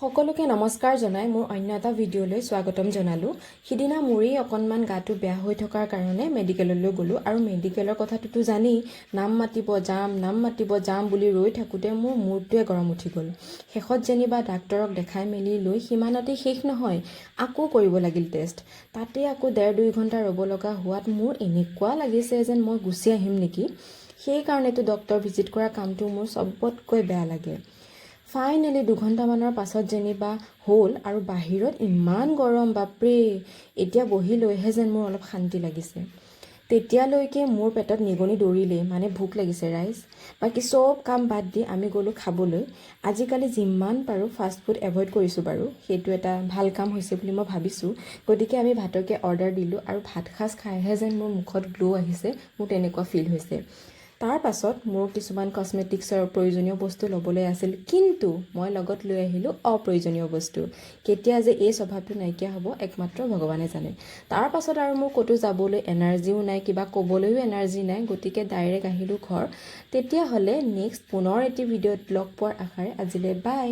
সকলোকে নমস্কাৰ জনাই মোৰ অন্য এটা ভিডিঅ'লৈ স্বাগতম জনালোঁ। সিদিনা মোৰেই অকণমান গাটো বেয়া হৈ থকাৰ কাৰণে মেডিকেললৈ গ'লোঁ আৰু মেডিকেলৰ কথাটোতো জানেই, নাম মাতিব যাম বুলি ৰৈ থাকোঁতে মোৰ মূৰটোৱে গৰম উঠি গ'ল। শেষত যেনিবা ডাক্তৰক দেখাই মেলি লৈ সিমানতে শেষ নহয়, আকৌ কৰিব লাগিল টেষ্ট। তাতে আকৌ 1.5-2 ঘণ্টা ৰ'ব লগা হোৱাত মোৰ এনেকুৱা লাগিছে যেন মই গুচি আহিম নেকি। সেইকাৰণেতো ডক্তৰ ভিজিট কৰা কামটো মোৰ চবতকৈ বেয়া লাগে। ফাইনেলি 2 ঘণ্টামানৰ পাছত যেনিবা হ'ল আৰু বাহিৰত ইমান গৰম বাপৰে, এতিয়া বহি লৈহে যেন মোৰ অলপ শান্তি লাগিছে। তেতিয়ালৈকে মোৰ পেটত নিগনি দৌৰিলেই, মানে ভোক লাগিছে ৰাইজ। বাকী চব কাম বাদ দি আমি গ'লোঁ খাবলৈ। আজিকালি যিমান পাৰোঁ ফাষ্ট ফুড এভইড কৰিছোঁ বাৰু, সেইটো এটা ভাল কাম হৈছে বুলি মই ভাবিছোঁ। গতিকে আমি ভাতকে অৰ্ডাৰ দিলোঁ আৰু ভাত সাজ খাইহে যেন মোৰ মুখত গ্ল' আহিছে, মোৰ তেনেকুৱা ফিল হৈছে। তাৰ পাছত মোৰ কিছুমান কছমেটিক্সৰ প্ৰয়োজনীয় বস্তু ল'বলৈ আছিল, কিন্তু মই লগত লৈ আহিলোঁ অপ্ৰয়োজনীয় বস্তু। কেতিয়া যে এই স্বভাৱটো নাইকিয়া হ'ব একমাত্ৰ ভগৱানে জানে। তাৰ পাছত আৰু মোৰ ক'তো যাবলৈ এনাৰ্জিও নাই, কিবা ক'বলৈও এনাৰ্জি নাই, গতিকে ডাইৰেক্ট আহিলোঁ ঘৰ। তেতিয়াহ'লে নেক্সট পুনৰ এটি ভিডিঅ'ত লগ পোৱাৰ আশাৰে আজিলৈ বাই।